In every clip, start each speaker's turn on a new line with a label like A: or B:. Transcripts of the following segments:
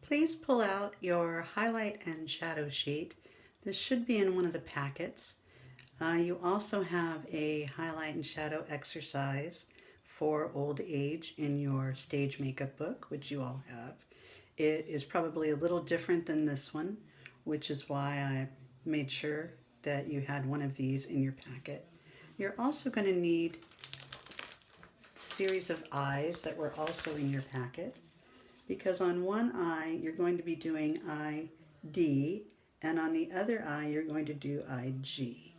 A: Please pull out your highlight and shadow sheet. This should be in one of the packets. You also have a highlight and shadow exercise for old age in your stage makeup book, which you all have. It is probably a little different than this one, which is why I made sure that you had one of these in your packet. You're also going to need a series of eyes that were also in your packet, because on one eye you're going to be doing eye D, and on the other eye you're going to do eye G.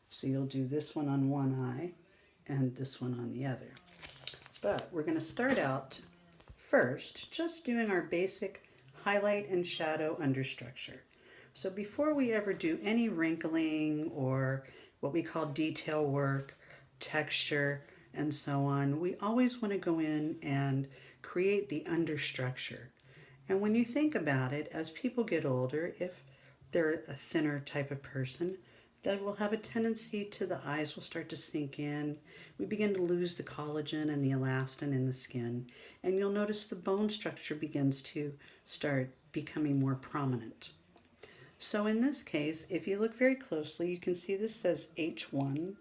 A: So you'll do this one on one eye and this one on the other. But we're going to start out first just doing our basic highlight and shadow understructure. So before we ever do any wrinkling or what we call detail work, texture, and so on, we always want to go in and create the understructure. And when you think about it, as people get older, if they're a thinner type of person, they will have a tendency to the eyes will start to sink in. We begin to lose the collagen and the elastin in the skin, and you'll notice the bone structure begins to start becoming more prominent. So in this case, if you look very closely, you can see this says H1,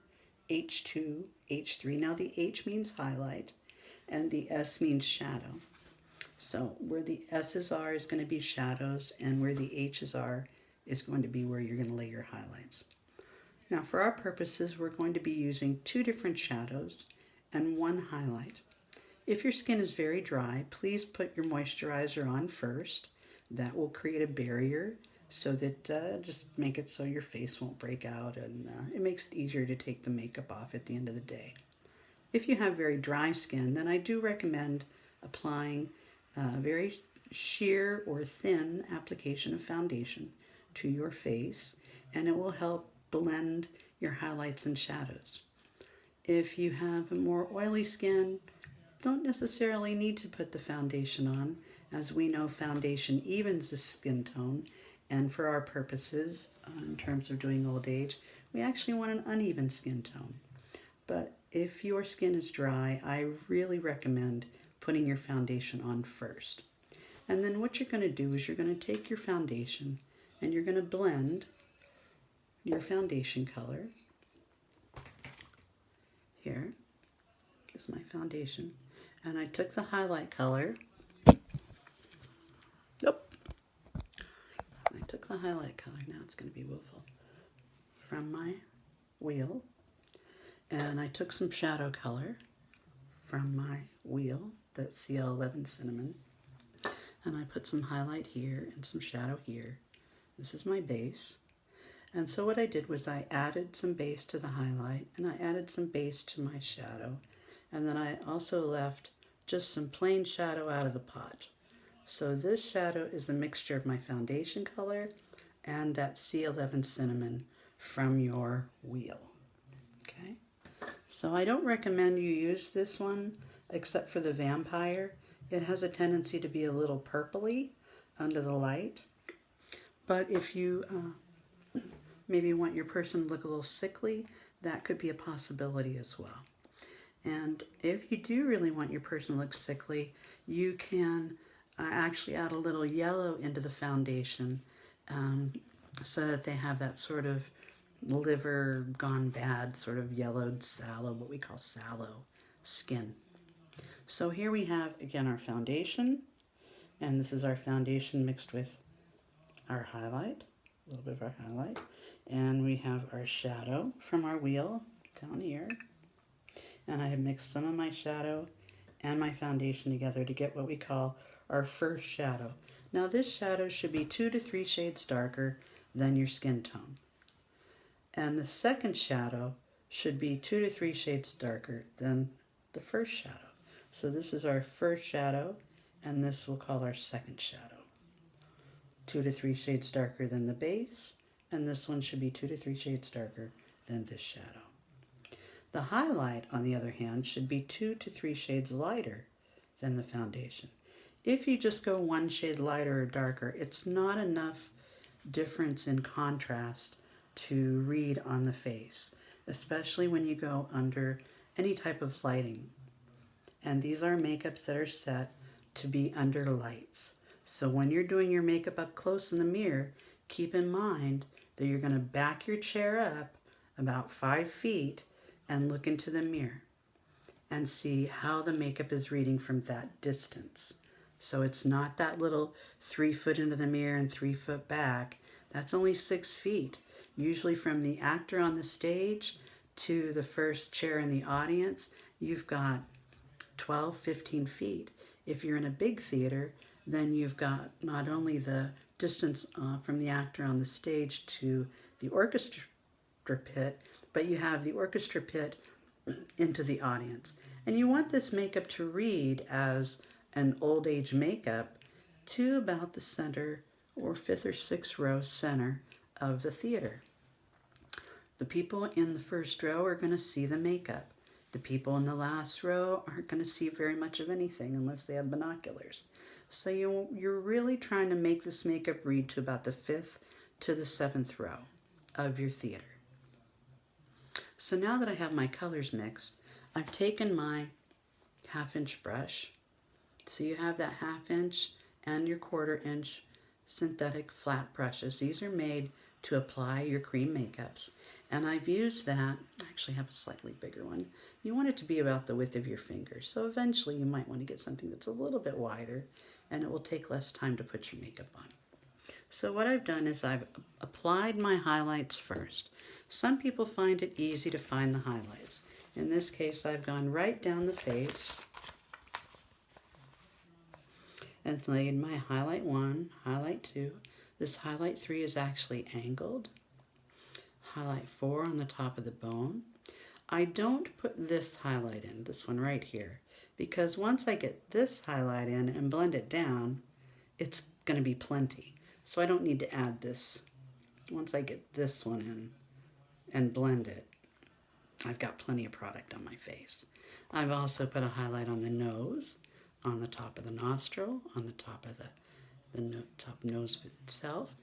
A: H2, H3. Now the H means highlight and the S means shadow. So where the S's are is going to be shadows, and where the H's are is going to be where you're going to lay your highlights. Now for our purposes, we're going to be using 2 different shadows and 1 highlight. If your skin is very dry, please put your moisturizer on first. That will create a barrier so that just make it so your face won't break out, and it makes it easier to take the makeup off at the end of the day. If you have very dry skin, then I do recommend applying a very sheer or thin application of foundation to your face, and it will help blend your highlights and shadows. If you have a more oily skin, don't necessarily need to put the foundation on. As we know, foundation evens the skin tone, and for our purposes, in terms of doing old age, we actually want an uneven skin tone. But if your skin is dry, I really recommend putting your foundation on first. And then what you're going to do is you're going to take your foundation and you're going to blend your foundation color. Here is my foundation. And I took the highlight color. I took the highlight color, now it's going to be woeful, from my wheel. And I took some shadow color from my wheel, that's CL11 Cinnamon. And I put some highlight here and some shadow here. This is my base. And so what I did was I added some base to the highlight, and I added some base to my shadow. And then I also left just some plain shadow out of the pot. So this shadow is a mixture of my foundation color and that C11 Cinnamon from your wheel. Okay, so I don't recommend you use this one except for the Vampire. It has a tendency to be a little purpley under the light. But if you maybe want your person to look a little sickly, that could be a possibility as well. And if you do really want your person to look sickly, you can actually add a little yellow into the foundation so that they have that sort of liver gone bad, sort of yellowed sallow, what we call sallow skin. So here we have, again, our foundation, and this is our foundation mixed with our highlight, a little bit of our highlight, and we have our shadow from our wheel down here, and I have mixed some of my shadow and my foundation together to get what we call our first shadow. Now this shadow should be 2 to 3 shades darker than your skin tone. And the second shadow should be 2 to 3 shades darker than the first shadow. So this is our first shadow, and this we'll call our second shadow. 2 to 3 shades darker than the base, and this one should be 2 to 3 shades darker than this shadow. The highlight, on the other hand, should be 2 to 3 shades lighter than the foundation. If you just go 1 shade lighter or darker, it's not enough difference in contrast to read on the face, especially when you go under any type of lighting. And these are makeups that are set to be under lights. So when you're doing your makeup up close in the mirror, keep in mind that you're going to back your chair up about 5 feet and look into the mirror and see how the makeup is reading from that distance. So it's not that little 3 foot into the mirror and 3 foot back. That's only 6 feet. Usually from the actor on the stage to the first chair in the audience, you've got 12, 15 feet. If you're in a big theater, then you've got not only the distance from the actor on the stage to the orchestra pit, but you have the orchestra pit into the audience. And you want this makeup to read as an old age makeup to about the center or 5th or 6th row center of the theater. The people in the first row are going to see the makeup. The people in the last row aren't going to see very much of anything unless they have binoculars. So you're really trying to make this makeup read to about the 5th to the 7th row of your theater. So now that I have my colors mixed, I've taken my 1/2 inch brush. So you have that 1/2 inch and your 1/4 inch synthetic flat brushes. These are made to apply your cream makeups. And I've used that, I actually have a slightly bigger one. You want it to be about the width of your fingers. So eventually you might want to get something that's a little bit wider and it will take less time to put your makeup on. So what I've done is I've applied my highlights first. Some people find it easy to find the highlights. In this case, I've gone right down the face and laid my highlight 1, highlight 2. This highlight 3 is actually angled. Highlight 4 on the top of the bone. I don't put this highlight in, this one right here, because once I get this highlight in and blend it down, it's going to be plenty. So I don't need to add this. Once I get this one in and blend it, I've got plenty of product on my face. I've also put a highlight on the nose, on the top of the nostril, on the top of the top nose itself,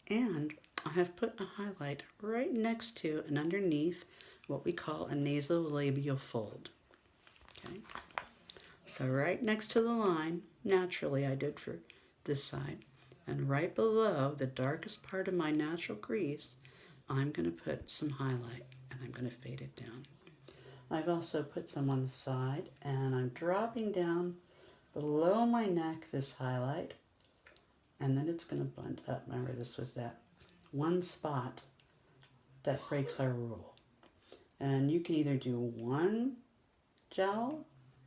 A: and I have put a highlight right next to and underneath what we call a nasolabial fold. Okay, so right next to the line, naturally I did for this side, and right below the darkest part of my natural crease, I'm going to put some highlight and I'm going to fade it down. I've also put some on the side and I'm dropping down below my neck this highlight, and then it's going to blend up. Remember, this was that one spot that breaks our rule. And you can either do one jowl,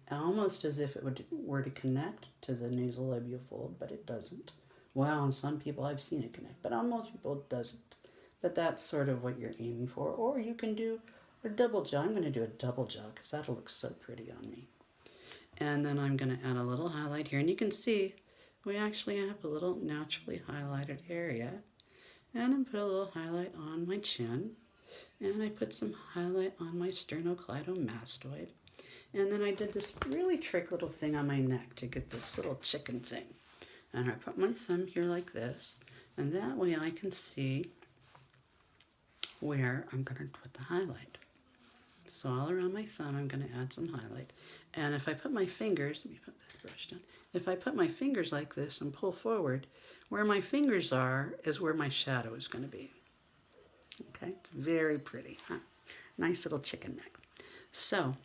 A: almost as if it were to connect to the nasolabial fold, but it doesn't. Well, on some people I've seen it connect, but on most people it doesn't. But that's sort of what you're aiming for. Or you can do a double jowl. I'm going to do a double jowl because that'll look so pretty on me. And then I'm going to add a little highlight here. And you can see we actually have a little naturally highlighted area. And I put a little highlight on my chin. And I put some highlight on my sternocleidomastoid. And then I did this really trick little thing on my neck to get this little chicken thing. And I put my thumb here like this. And that way I can see where I'm going to put the highlight. So all around my thumb I'm going to add some highlight. And if I put my fingers, let me put this brush down. If I put my fingers like this and pull forward, where my fingers are is where my shadow is going to be. Okay, very pretty, huh? Nice little chicken neck. So,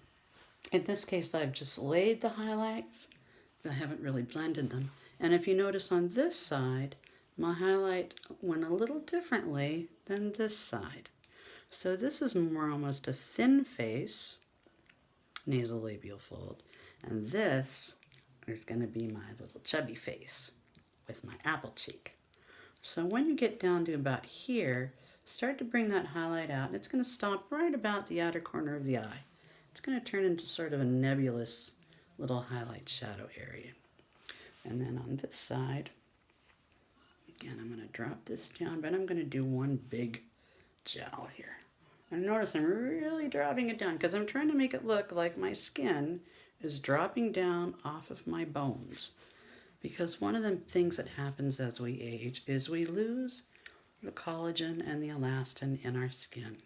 A: in this case, I've just laid the highlights, but I haven't really blended them. And if you notice on this side, my highlight went a little differently than this side. So this is more almost a thin face, nasolabial fold, and this is going to be my little chubby face with my apple cheek. So when you get down to about here, start to bring that highlight out, and it's going to stop right about the outer corner of the eye. It's going to turn into sort of a nebulous little highlight shadow area. And then on this side, again, I'm going to drop this down, but I'm going to do one big jowl here. And notice I'm really dropping it down because I'm trying to make it look like my skin is dropping down off of my bones. Because one of the things that happens as we age is we lose the collagen and the elastin in our skin.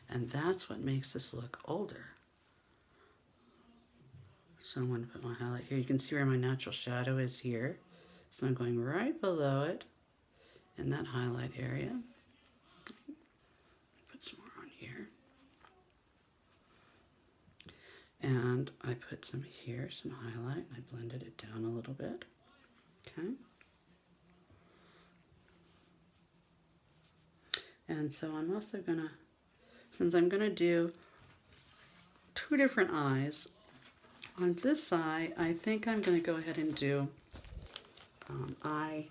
A: And that's what makes us look older. So I'm going to put my highlight here. You can see where my natural shadow is here. So I'm going right below it in that highlight area. Put some more on here. And I put some here, some highlight, and I blended it down a little bit. Okay. And so I'm also gonna, since I'm gonna do two different eyes, on this eye, I think I'm gonna go ahead and do eye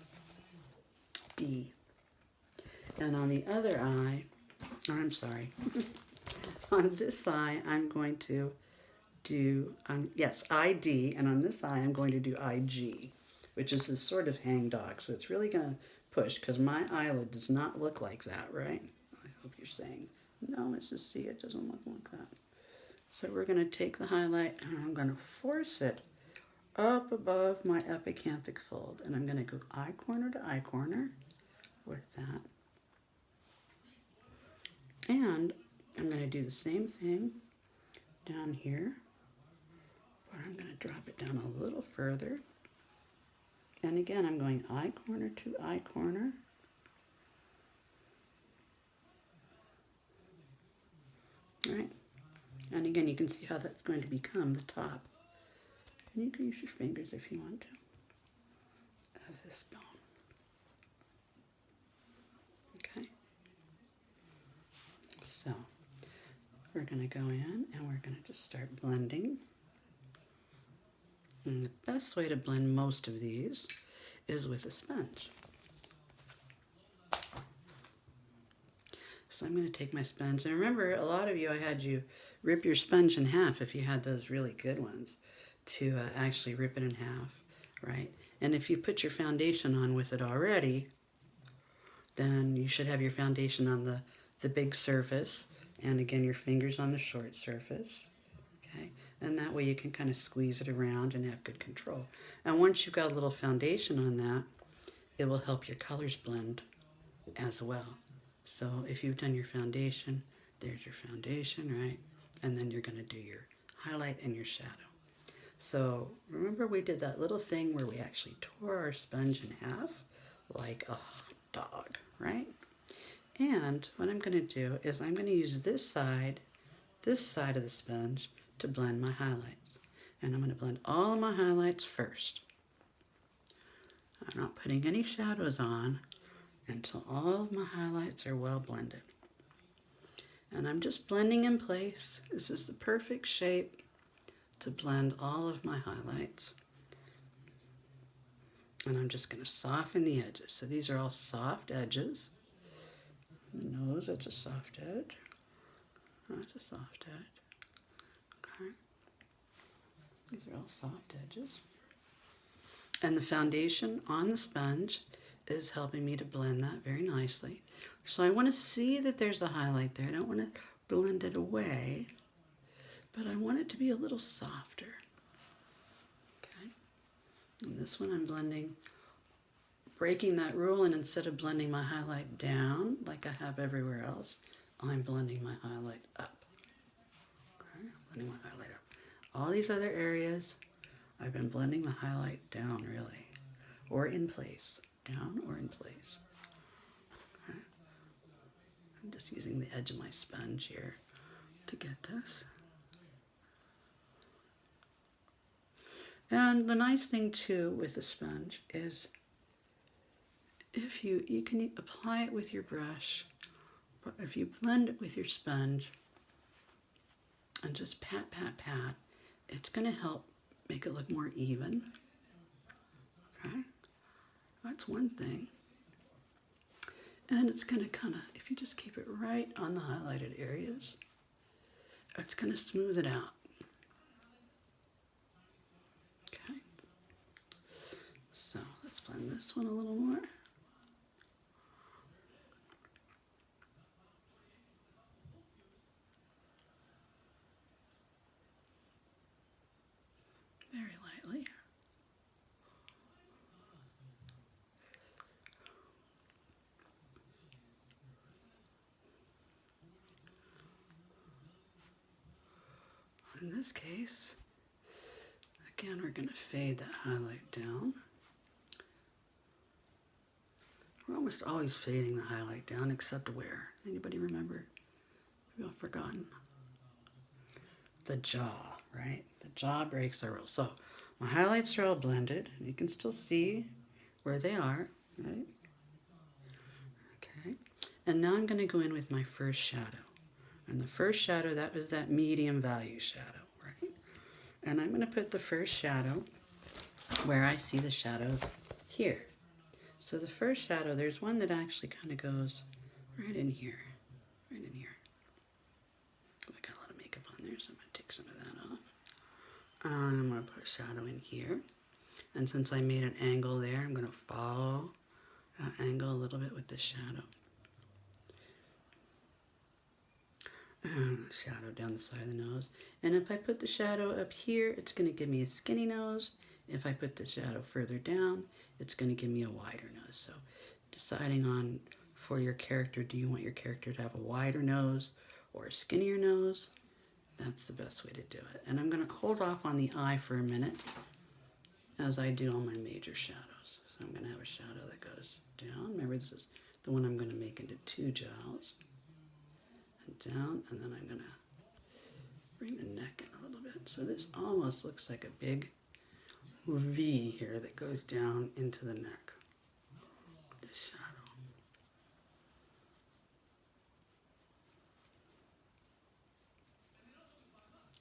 A: D. And on the other eye, or I'm sorry, on this eye, I'm going to do, yes, ID, and on this eye, I'm going to do IG, which is this sort of hang dog. So it's really going to push, because my eyelid does not look like that, right? I hope you're saying, no, Mrs. C, it doesn't look like that. So we're going to take the highlight, and I'm going to force it up above my epicanthic fold, and I'm going to go eye corner to eye corner with that. And I'm going to do the same thing down here, but I'm going to drop it down a little further. And again, I'm going eye corner to eye corner. All right. And again, you can see how that's going to become the top. And you can use your fingers if you want to, of this bone. Okay. So we're going to go in and we're going to just start blending. And the best way to blend most of these is with a sponge. So I'm going to take my sponge. And remember, a lot of you, I had you rip your sponge in half if you had those really good ones, to actually rip it in half, right? And if you put your foundation on with it already, then you should have your foundation on the big surface, and again, your fingers on the short surface, okay? And that way you can kind of squeeze it around and have good control. And once you've got a little foundation on that, it will help your colors blend as well. So if you've done your foundation, there's your foundation, right? And then you're going to do your highlight and your shadow. So remember we did that little thing where we actually tore our sponge in half like a hot dog, right? And what I'm going to do is I'm going to use this side of the sponge to blend my highlights. And I'm going to blend all of my highlights first. I'm not putting any shadows on until all of my highlights are well blended. And I'm just blending in place. This is the perfect shape to blend all of my highlights. And I'm just going to soften the edges. So these are all soft edges. The nose, that's a soft edge. That's a soft edge. Okay. These are all soft edges. And the foundation on the sponge is helping me to blend that very nicely. So I want to see that there's a highlight there. I don't want to blend it away, but I want it to be a little softer. Okay. And this one I'm blending, breaking that rule, and instead of blending my highlight down like I have everywhere else, I'm blending my highlight up. Okay, blending my highlight up. All these other areas, I've been blending the highlight down really, or in place, down or in place. Okay. I'm just using the edge of my sponge here to get this. And the nice thing too with the sponge is if you can apply it with your brush, but if you blend it with your sponge and just pat, pat, pat, it's going to help make it look more even. Okay, that's one thing. And it's going to kind of, if you just keep it right on the highlighted areas, it's going to smooth it out. Okay, so let's blend this one a little more. Very lightly. In this case, again, we're going to fade that highlight down. We're almost always fading the highlight down, except where? Anybody remember? Maybe I've forgotten. The jaw, right? The jaw breaks the rule. So my highlights are all blended. You can still see where they are, right? Okay. And now I'm going to go in with my first shadow. And the first shadow, that was that medium value shadow, right? And I'm going to put the first shadow where I see the shadows here. So the first shadow, there's one that actually kind of goes right in here, right in here. Oh, I got a lot of makeup on there, so I'm going to take some of that off. And I'm going to put a shadow in here. And since I made an angle there, I'm going to follow that angle a little bit with the shadow. And shadow down the side of the nose. And if I put the shadow up here, it's going to give me a skinny nose. If I put the shadow further down, it's going to give me a wider nose. So deciding on for your character, do you want your character to have a wider nose or a skinnier nose? That's the best way to do it. And I'm going to hold off on the eye for a minute as I do all my major shadows. So I'm going to have a shadow that goes down. Remember, this is the one I'm going to make into two jowls. And down, and then I'm going to bring the neck in a little bit. So this almost looks like a big V here that goes down into the neck. This shadow.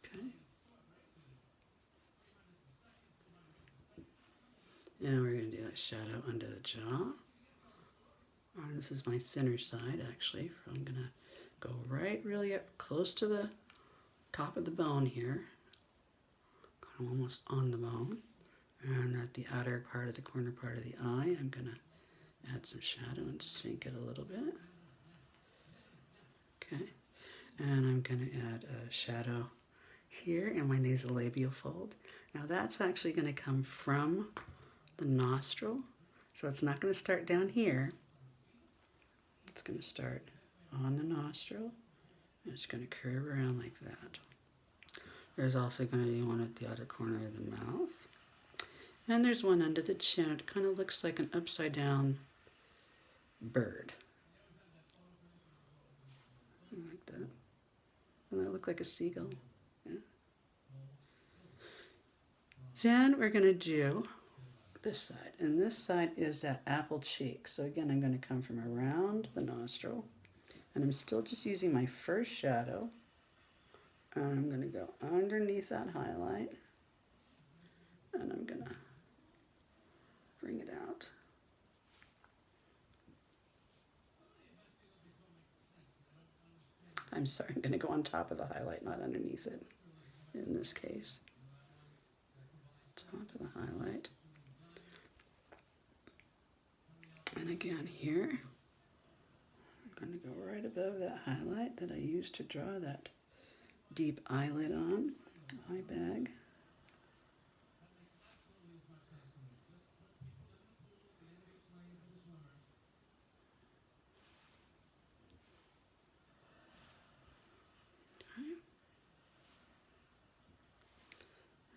A: Okay. And we're going to do that shadow under the jaw. And this is my thinner side, actually. I'm going to go right really up close to the top of the bone here. Kind of almost on the bone. And at the outer part of the corner part of the eye, I'm going to add some shadow and sink it a little bit. Okay. And I'm going to add a shadow here in my nasolabial fold. Now that's actually going to come from the nostril. So it's not going to start down here. It's going to start on the nostril. And it's going to curve around like that. There's also going to be one at the outer corner of the mouth. And there's one under the chin. It kind of looks like an upside down bird. Like that. Doesn't that look like a seagull? Yeah. Then we're going to do this side. And this side is that apple cheek. So again, I'm going to come from around the nostril. And I'm still just using my first shadow. And I'm going to go underneath that highlight. And I'm going to bring it out. I'm sorry, I'm going to go on top of the highlight, not underneath it, in this case. Top of the highlight. And again here, I'm going to go right above that highlight that I used to draw that deep eyelid on, eye bag. Okay.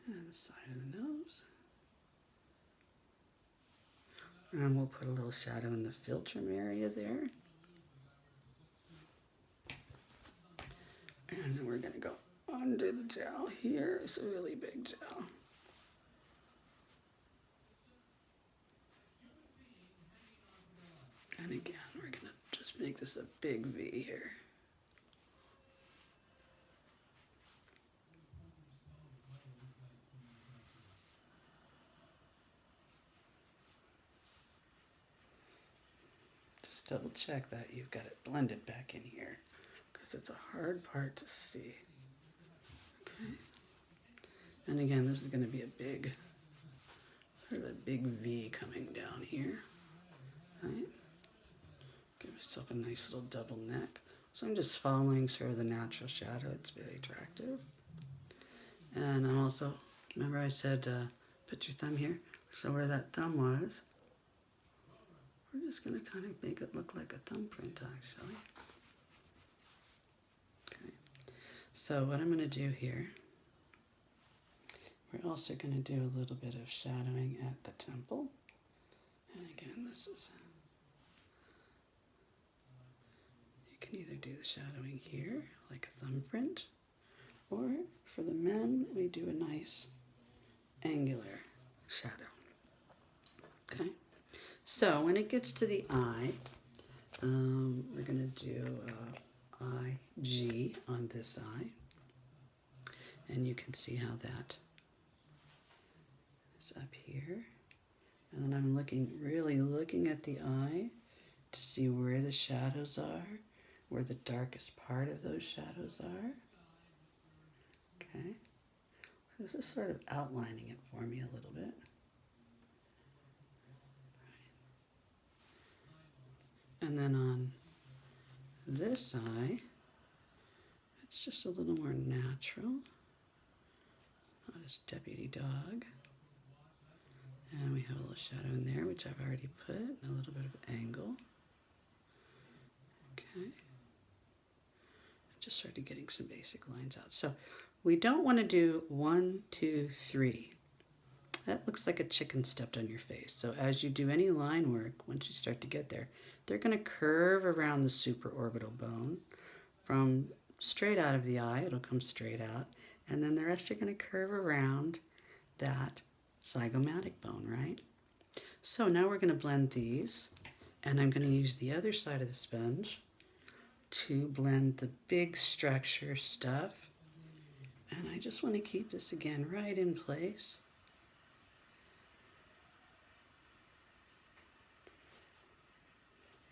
A: And the side of the nose. And we'll put a little shadow in the philtrum area there. And then we're going to go under the jowl here. It's a really big jowl. And again, we're going to just make this a big V here. Just double check that you've got it blended back in here, because it's a hard part to see. Okay. And again, this is going to be a big, sort of a big V coming down here. Right? Give yourself a nice little double neck. So I'm just following sort of the natural shadow. It's very attractive. And I'm also, remember I said put your thumb here? So where that thumb was, we're just going to kind of make it look like a thumbprint actually. Okay. So what I'm going to do here, we're also going to do a little bit of shadowing at the temple. And again, this is either do the shadowing here, like a thumbprint, or for the men, we do a nice angular shadow. Okay, so when it gets to the eye, we're going to do IG on this eye, and you can see how that is up here. And then I'm really looking at the eye to see where the shadows are, where the darkest part of those shadows are. Okay, so this is sort of outlining it for me a little bit. And then on this eye, it's just a little more natural, not as deputy dog. And we have a little shadow in there, which I've already put, and a little bit of angle. Okay. Just sort of getting some basic lines out. So we don't want to do 1, 2, 3. That looks like a chicken stepped on your face. So as you do any line work, once you start to get there, they're going to curve around the supraorbital bone from straight out of the eye. It'll come straight out. And then the rest are going to curve around that zygomatic bone, right? So now we're going to blend these, and I'm going to use the other side of the sponge to blend the big structure stuff. And I just want to keep this again right in place.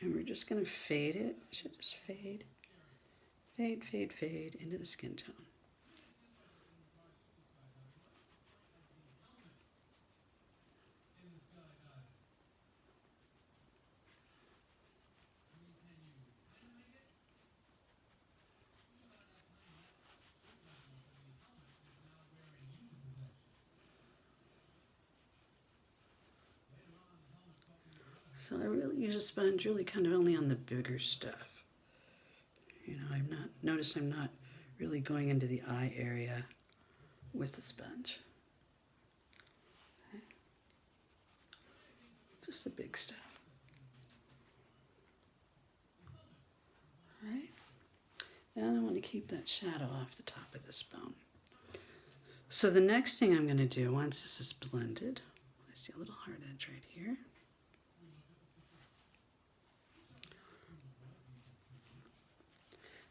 A: And we're just going to fade it. It should just fade, fade, fade, fade into the skin tone. So I really use a sponge really kind of only on the bigger stuff. You know, notice I'm not really going into the eye area with the sponge. Okay. Just the big stuff. All right. And I want to keep that shadow off the top of this bone. So the next thing I'm going to do, once this is blended, I see a little hard edge right here.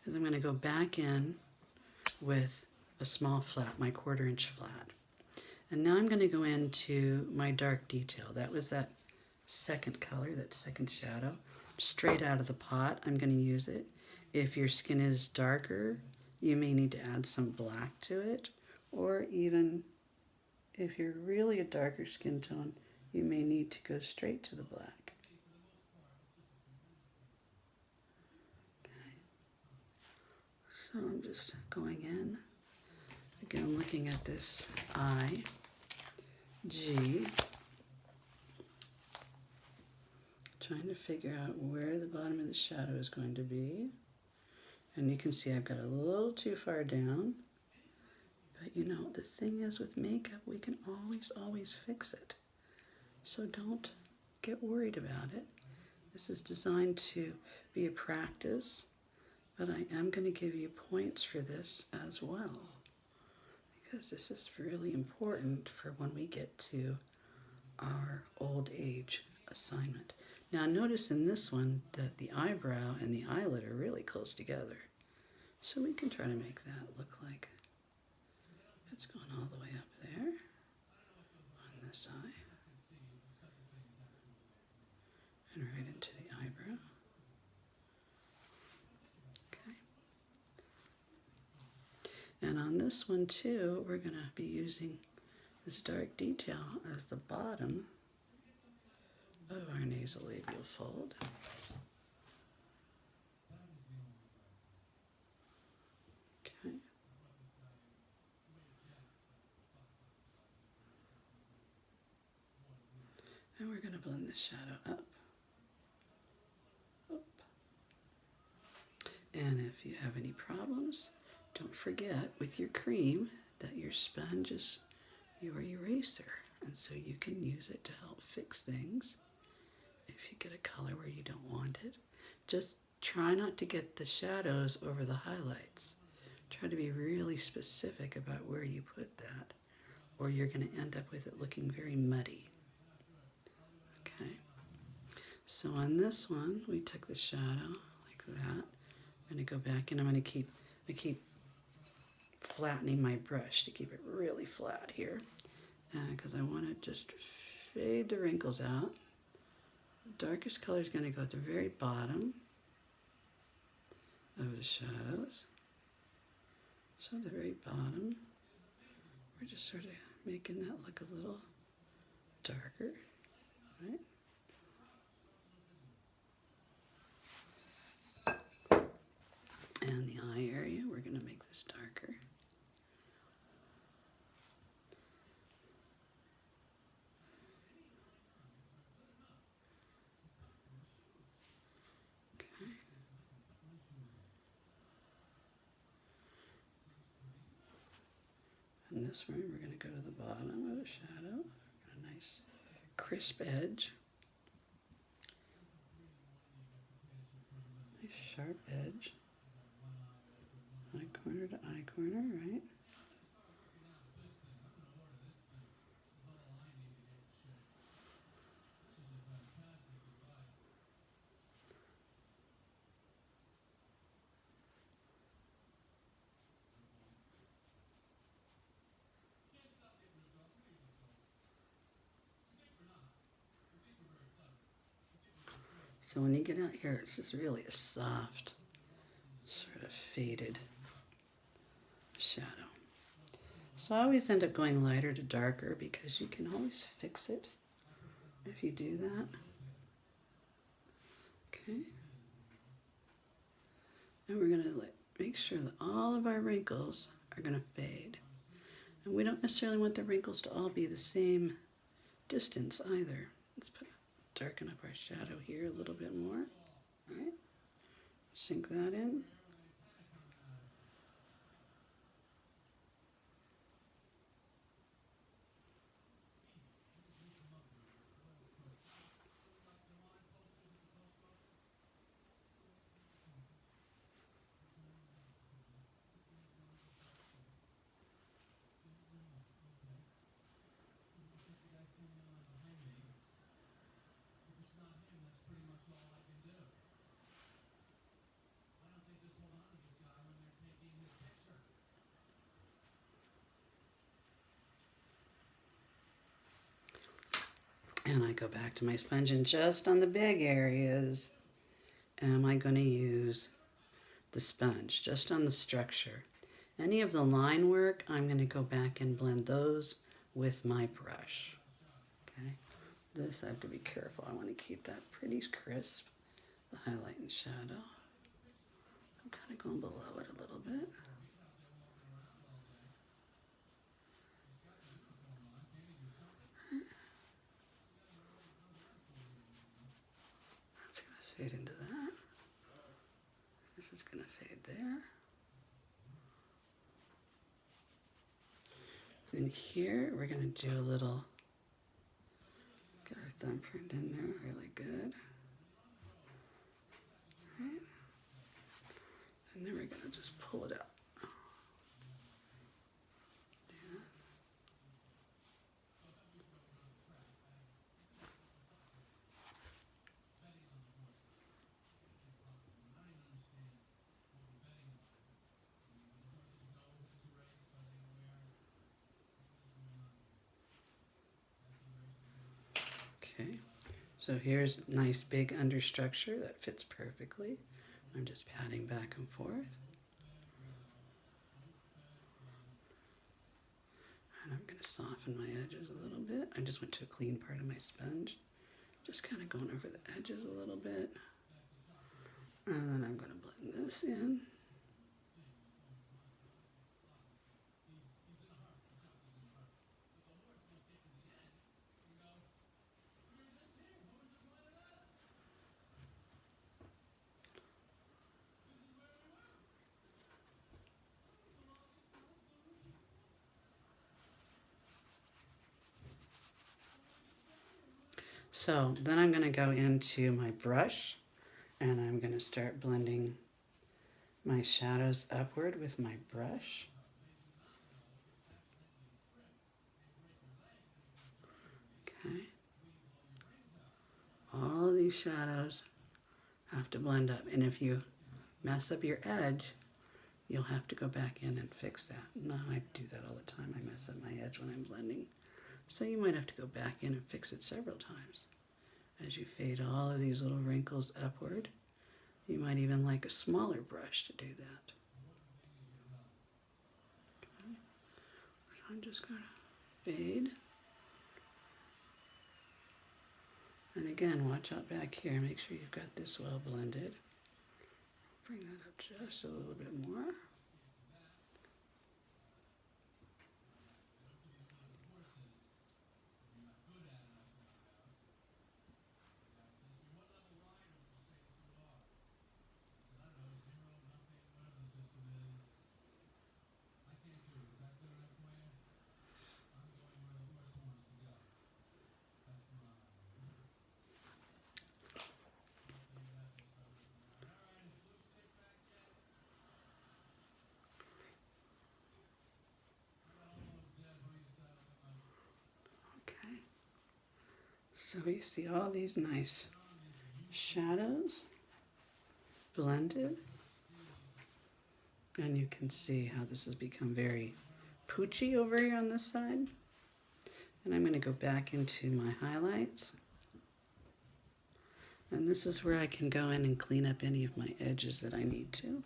A: And I'm going to go back in with a small flat, my 1/4 inch flat. And now I'm going to go into my dark detail. That was that second color, that second shadow. Straight out of the pot, I'm going to use it. If your skin is darker, you may need to add some black to it. Or even if you're really a darker skin tone, you may need to go straight to the black. So I'm just going in, again looking at this I, G, trying to figure out where the bottom of the shadow is going to be. And you can see I've got a little too far down. But you know, the thing is with makeup, we can always fix it. So don't get worried about it. This is designed to be a practice. But I am going to give you points for this as well, because this is really important for when we get to our old age assignment. Now notice in this one that the eyebrow and the eyelid are really close together. So we can try to make that look like it's going all the way up there on this eye. And right into the eyebrow. And on this one too, we're going to be using this dark detail as the bottom of our nasolabial fold. Okay. And we're going to blend this shadow up. And if you have any problems, don't forget with your cream that your sponge is your eraser, and so you can use it to help fix things. If you get a color where you don't want it, just try not to get the shadows over the highlights. Try to be really specific about where you put that, or you're going to end up with it looking very muddy. Okay, so on this one, we took the shadow like that. I'm going to go back and I keep flattening my brush to keep it really flat here, because I want to just fade the wrinkles out. The darkest color is going to go at the very bottom of the shadows. So the very bottom, we're just sort of making that look a little darker, right? And the eye area, we're going to make this darker. Okay. And this one, we're going to go to the bottom of the shadow. A nice crisp edge. Nice sharp edge. Eye corner to eye corner, right? So when you get out here, it's just really a soft, sort of faded shadow. So I always end up going lighter to darker because you can always fix it if you do that. Okay. And we're going to make sure that all of our wrinkles are going to fade. And we don't necessarily want the wrinkles to all be the same distance either. Let's darken up our shadow here a little bit more. Right? Sink that in. And I go back to my sponge, and just on the big areas am I going to use the sponge, just on the structure. Any of the line work, I'm going to go back and blend those with my brush. Okay, this I have to be careful. I want to keep that pretty crisp, the highlight and shadow. I'm kind of going below it a little bit. That's going to fade into that. This is going to fade there. And here we're going to do a little, get our thumbprint in there really good. Right? And then we're going to just pull it out. Okay, so here's nice big understructure that fits perfectly. I'm just patting back and forth. And I'm going to soften my edges a little bit. I just went to a clean part of my sponge. Just kind of going over the edges a little bit. And then I'm going to blend this in. So then I'm going to go into my brush, And I'm going to start blending my shadows upward with my brush. Okay. All these shadows have to blend up. And if you mess up your edge, you'll have to go back in and fix that. No, I do that all the time. I mess up my edge when I'm blending. So you might have to go back in and fix it several times. As you fade all of these little wrinkles upward, you might even like a smaller brush to do that. Okay. So I'm just going to fade. And again, watch out back here. Make sure you've got this well blended. Bring that up just a little bit more. Okay. So you see all these nice shadows blended. And you can see how this has become very poochy over here on this side. And I'm going to go back into my highlights. And this is where I can go in and clean up any of my edges that I need to.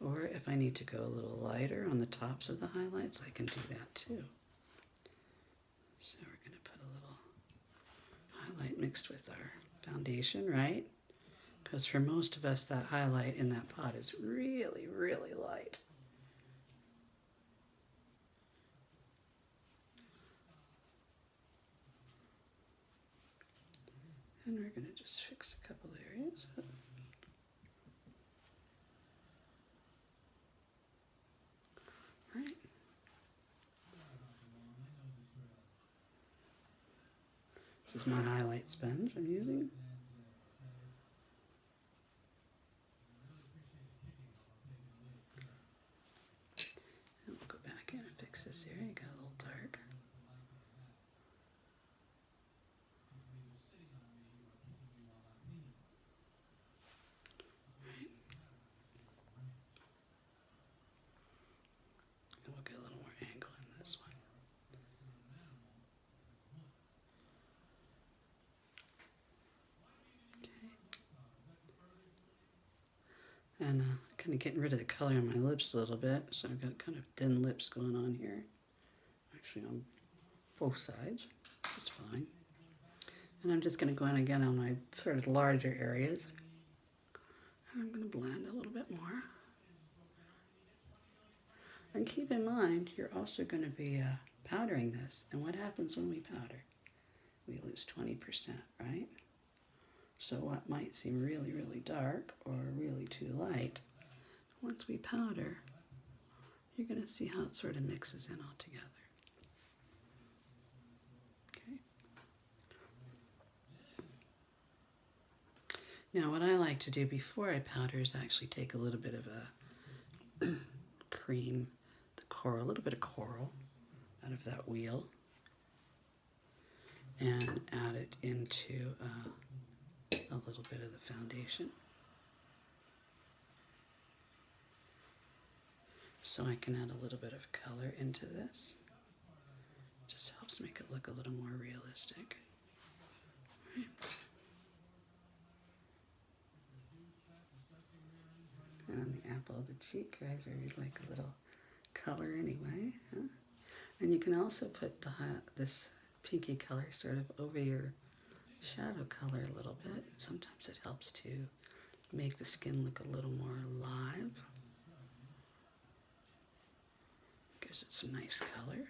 A: Or if I need to go a little lighter on the tops of the highlights, I can do that too. So we're going to put a little highlight mixed with our foundation, right? Because for most of us, that highlight in that pot is really, really light. And we're going to just fix a couple areas. Right. This is my highlight sponge I'm using. And we'll go back in and fix this area. Got a little dark. Right. And we'll get a little more angle in this one. And kind of getting rid of the color on my lips a little bit. So I've got kind of thin lips going on here. Actually on both sides, which is fine. And I'm just going to go in again on my sort of larger areas. And I'm going to blend a little bit more. And keep in mind, you're also going to be powdering this. And what happens when we powder? We lose 20%, right? So what might seem really, really dark or really too light, once we powder, you're going to see how it sort of mixes in all together. Okay. Now what I like to do before I powder is actually take a little bit of a cream, the coral, a little bit of coral out of that wheel and add it into a little bit of the foundation. So I can add a little bit of color into this. Just helps make it look a little more realistic. Right. And on the apple of the cheek, guys, I really like a little color anyway. Huh? And you can also put this pinky color sort of over your shadow color a little bit. Sometimes it helps to make the skin look a little more alive. Gives it some nice color.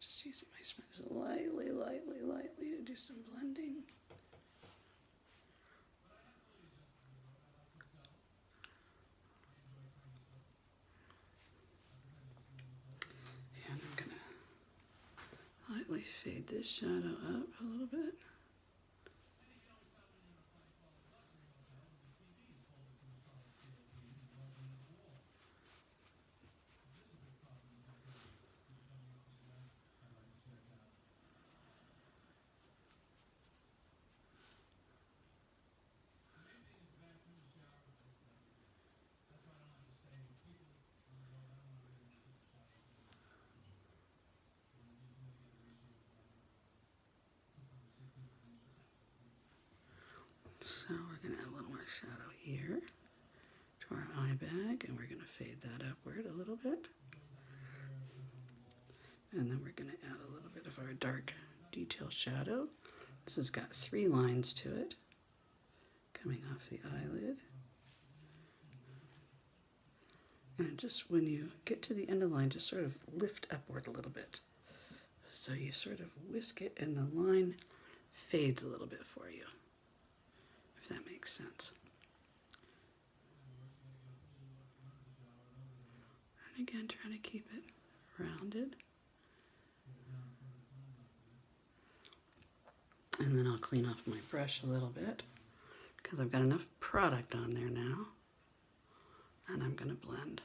A: Just using my sponge lightly, lightly, lightly to do some blending. fade this shadow up a little bit. So we're going to add a little more shadow here to our eye bag, and we're going to fade that upward a little bit. And then we're going to add a little bit of our dark detail shadow. This has got 3 lines to it coming off the eyelid. And just when you get to the end of the line, just sort of lift upward a little bit. So you sort of whisk it and the line fades a little bit for you, if that makes sense. And again, trying to keep it rounded. And then I'll clean off my brush a little bit because I've got enough product on there now. And I'm going to blend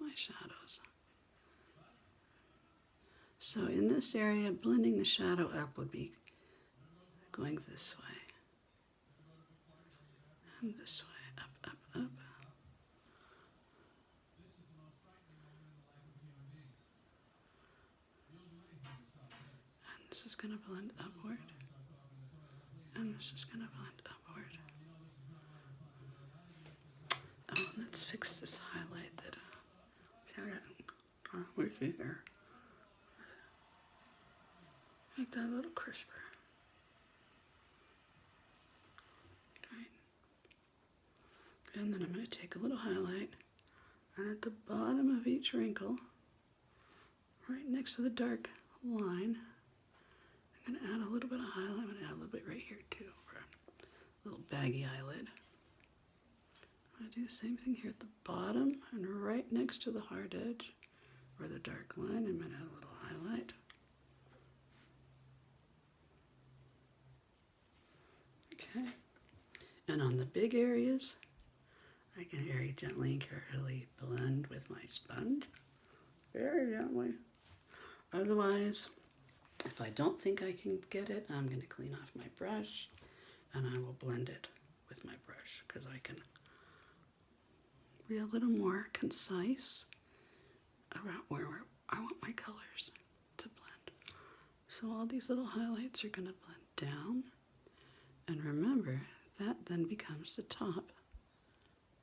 A: my shadows. So in this area, blending the shadow up would be going this way. And this way, up, up, up. And this is going to blend upward. And this is going to blend upward. Oh, let's fix this highlight that, see how I got, where's your hair? Make that a little crisper. Right. And then I'm going to take a little highlight, and at the bottom of each wrinkle, right next to the dark line, I'm going to add a little bit of highlight. I'm going to add a little bit right here too, for a little baggy eyelid. I'm going to do the same thing here at the bottom and right next to the hard edge, or the dark line. I'm going to add a little highlight. Okay. And on the big areas, I can very gently and carefully blend with my sponge. Very gently. Otherwise, if I don't think I can get it, I'm going to clean off my brush and I will blend it with my brush because I can be a little more concise about where I want my colors to blend. So all these little highlights are going to blend down. And remember, that then becomes the top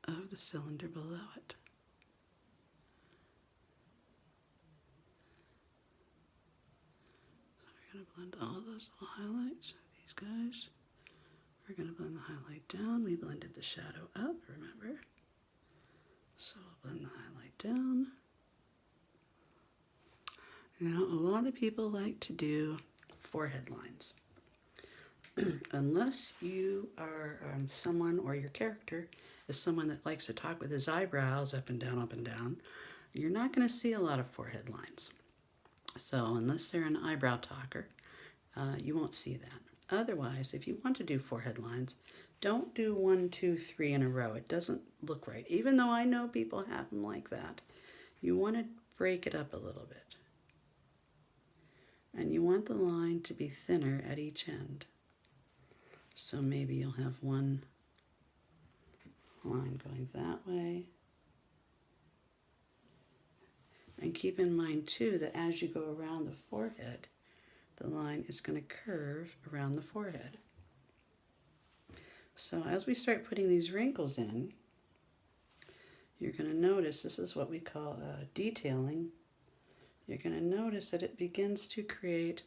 A: of the cylinder below it. So we're going to blend all those little highlights, these guys. We're going to blend the highlight down. We blended the shadow up, remember? So we'll blend the highlight down. Now, a lot of people like to do forehead lines. Unless you are someone, or your character is someone that likes to talk with his eyebrows up and down, you're not going to see a lot of forehead lines. So unless they're an eyebrow talker, you won't see that. Otherwise, if you want to do forehead lines, don't do 1, 2, 3 in a row. It doesn't look right. Even though I know people have them like that, you want to break it up a little bit. And you want the line to be thinner at each end. So maybe you'll have one line going that way. And keep in mind too that as you go around the forehead, the line is going to curve around the forehead. So as we start putting these wrinkles in, you're going to notice, this is what we call detailing. You're going to notice that it begins to create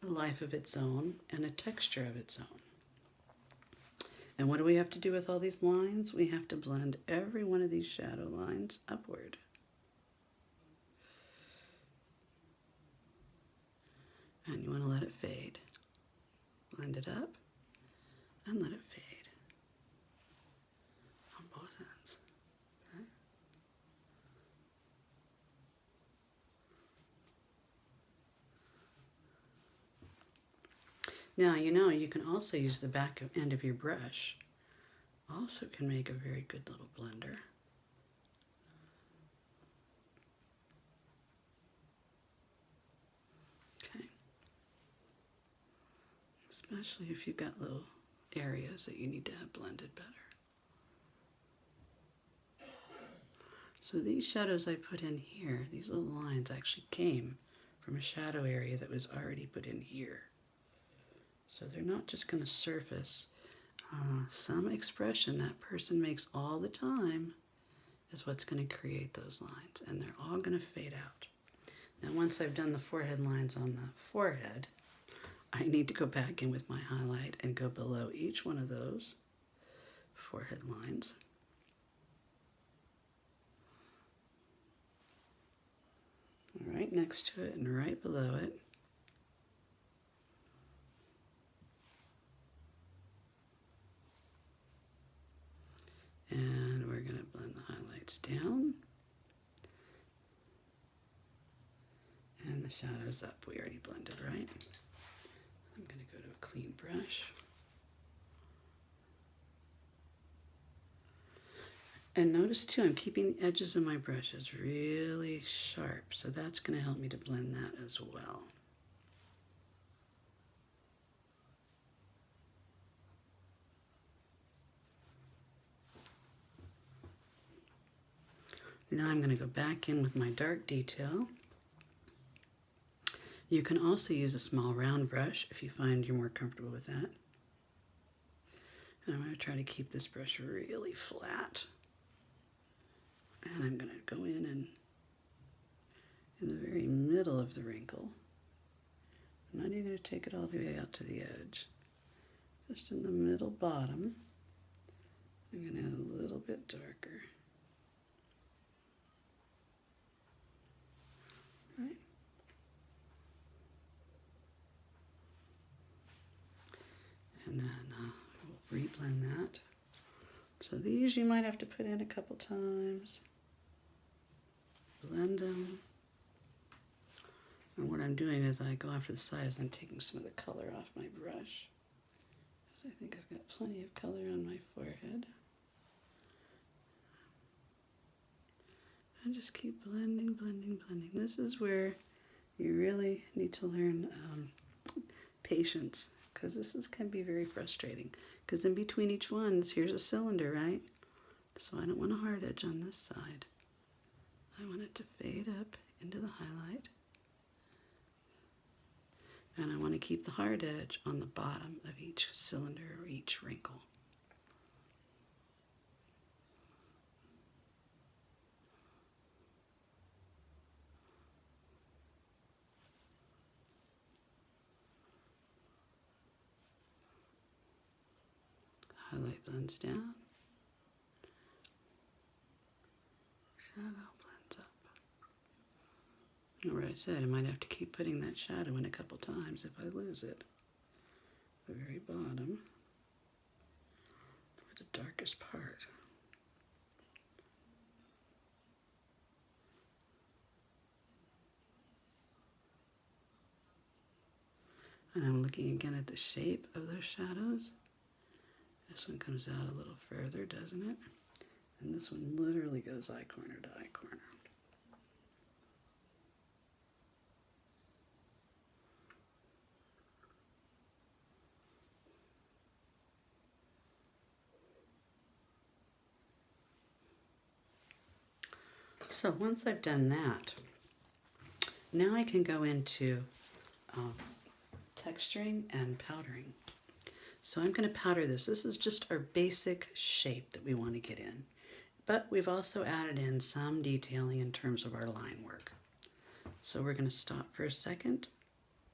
A: a life of its own and a texture of its own. And what do we have to do with all these lines? We have to blend every one of these shadow lines upward. And you want to let it fade. Blend it up and let it fade on both ends. Okay? Now, you know, you can also use the end of your brush. Also can make a very good little blender. Okay. Especially if you've got little areas that you need to have blended better. So these shadows I put in here, these little lines actually came from a shadow area that was already put in here. So they're not just going to surface. Some expression that person makes all the time is what's going to create those lines, and they're all going to fade out. Now once I've done the forehead lines on the forehead, I need to go back in with my highlight and go below each one of those forehead lines. Right next to it and right below it. And we're going to blend the highlights down. And the shadows up. We already blended, right? I'm going to go to a clean brush. And notice too, I'm keeping the edges of my brushes really sharp. So that's going to help me to blend that as well. Now I'm going to go back in with my dark detail. You can also use a small round brush if you find you're more comfortable with that. And I'm going to try to keep this brush really flat. And I'm going to go in the very middle of the wrinkle. I'm not even going to take it all the way out to the edge. Just in the middle bottom. I'm going to add a little bit darker. Right? And then we'll reblend that. So these you might have to put in a couple times. Blend them. And what I'm doing is I go after the sides and I'm taking some of the color off my brush. Because I think I've got plenty of color on my forehead. And just keep blending, blending, blending. This is where you really need to learn patience, because can be very frustrating. Because in between each one, here's a cylinder, right? So I don't want a hard edge on this side. I want it to fade up into the highlight. And I want to keep the hard edge on the bottom of each cylinder or each wrinkle. Highlight blends down. Shadow blends up. Remember I said I might have to keep putting that shadow in a couple times if I lose it. The very bottom, for the darkest part. And I'm looking again at the shape of those shadows. This one comes out a little further, doesn't it? And this one literally goes eye corner to eye corner. So once I've done that, now I can go into texturing and powdering. So I'm going to powder this. This is just our basic shape that we want to get in. But we've also added in some detailing in terms of our line work. So we're going to stop for a second